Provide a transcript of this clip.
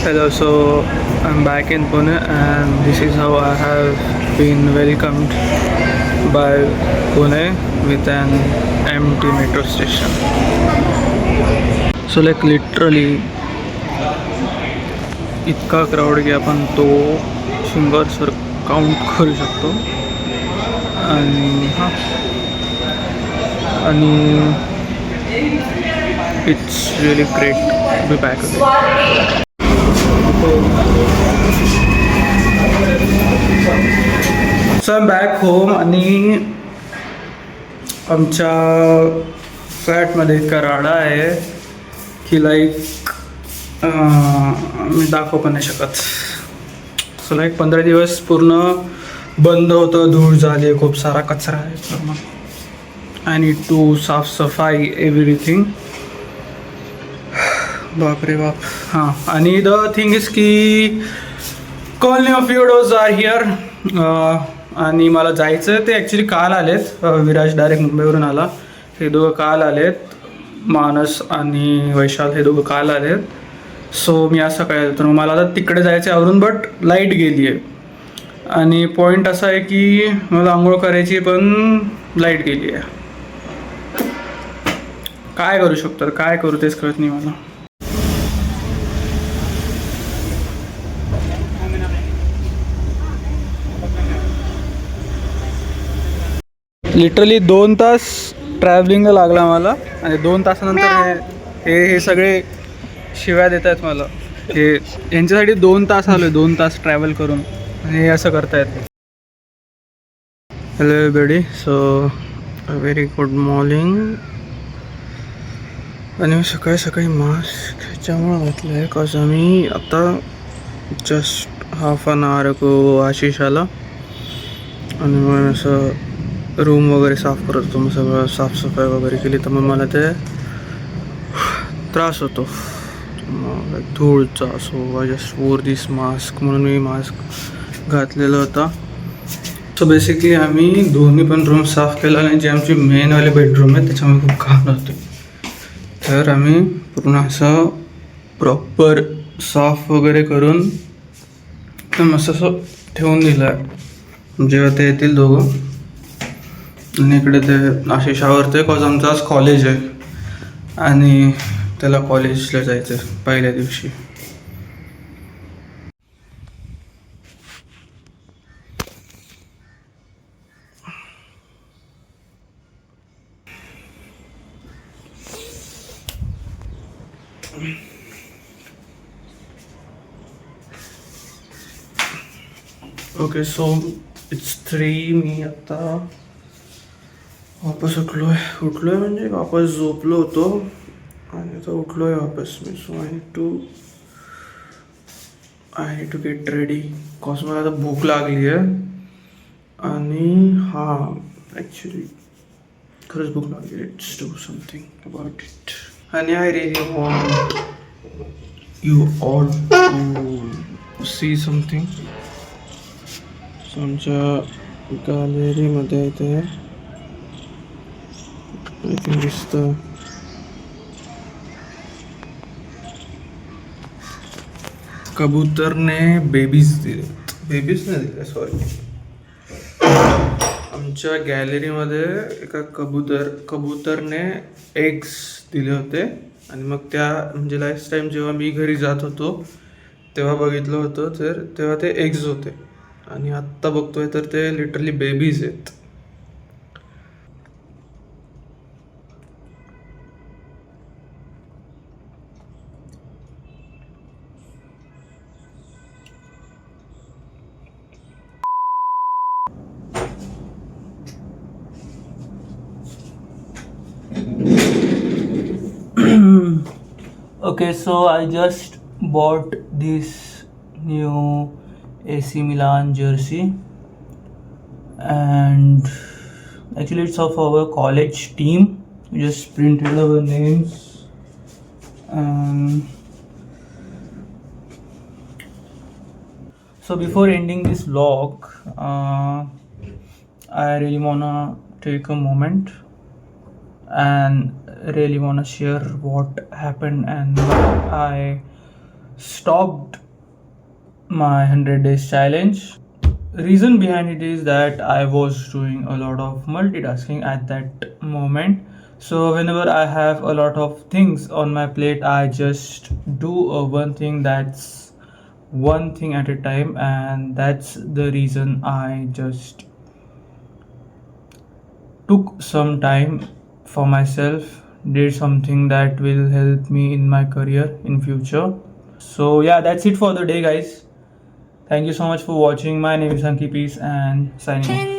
Hello, so I'm back in Pune, and this is how I have been welcomed by Pune with an empty metro station. So, like literally, इतका crowd की आपण तो फिंगर्सवर count करू शकतो. आणि हां आणि it's really great to be back again. So I back home आणि आमच्या फ्लॅटमध्ये इतका राडा आहे की लाईक मी दाखवू पण नाही शकत. सो लाईक 15 दिवस पूर्ण बंद होतं, धूळ झाली, खूप सारा कचरा आहे. तर मग आय नीड टू साफसफाई एव्हरीथिंग. बापरे बाप. हां, आणि द थिंग इज की colony of widows are here. आणि मला जायचं आहे. ते ॲक्च्युली काल आलेत. विराज डायरेक्ट मुंबईवरून आला. हे दोघं काल आलेत. मानस आणि वैशाल हे दोघं काल आलेत. सो मी असं काय तर मला आता तिकडे जायचं आहे आवरून, बट लाईट गेली आहे. आणि पॉईंट असा आहे की मला आंघोळ करायची पण लाईट गेली आहे. काय करू शकतो, काय करू तेच कळत नाही मला. लिटरली 2 तास ट्रॅव्हलिंगला लागला मला. आणि 2 तासानंतर हे सगळे शिव्या देत आहेत मला. हे यांच्यासाठी 2 तास आलो आहे, 2 तास ट्रॅव्हल करून, आणि हे असं करतायत. Hello everybody, so very good morning. आणि मी सकाळी सकाळी मास्क ह्याच्यामुळं घातलं आहे कॉज आम्ही आता just half an hour ago Ashish आला. आणि मग असं रूम वगैरे साफ करत होतो. मग सगळं साफसफाई वगैरे केली तर मग मला ते त्रास होतो मग धूळचा. सो आय जस्ट वोर दिस मास्क, म्हणून मी मास्क घातलेला होता. सो बेसिकली आम्ही दोन्ही पण रूम साफ केला. आणि जी आमची मेनवाली बेडरूम आहे त्याच्यामध्ये खूप घाण होते. तर आम्ही पूर्ण असं प्रॉपर साफ वगैरे करून तर मस्त असं ठेवून दिलं आहे. जेव्हा ते येतील दोघं. आणि इकडे ते आशिष आवरते कॉज आमचं आज कॉलेज आहे आणि त्याला कॉलेजला जायचं आहे पहिल्या दिवशी. Okay, so it's 3. मी आता वापस उठलो आहे म्हणजे वापस झोपलो होतो आणि आता उठलो आहे वापस मी. So I need to get ready cause मला आता भूक लागली आहे. आणि हां, ॲक्च्युली खरंच भूक लागली. Let's do something about it. आणि I really want you all to see something. So आमच्या गॅलरीमध्ये इथे दिसतं कबूतरने बेबीज नाही दिले सॉरी. आमच्या गॅलरीमध्ये एका कबूतरने एग्स दिले होते. आणि मग त्या म्हणजे लास्ट टाइम जेव्हा मी घरी जात होतो तेव्हा बघितलं होतं, तर तेव्हा ते एग्स होते. आणि आत्ता बघतोय तर ते लिटरली बेबीज आहेत. Okay, so I just bought this new AC Milan jersey, and actually it's of our college team. We just printed our names. So before ending this vlog, I really wanna take a moment and really want to share what happened and what I stopped my 100 days challenge. Reason behind it is that I was doing a lot of multitasking at that moment. So whenever I have a lot of things on my plate, I just do one thing, that's one thing at a time, and that's the reason I just took some time for myself, did something that will help me in my career in future. So yeah, that's it for the day, guys. Thank you so much for watching. My name is Hanky Peace and signing off.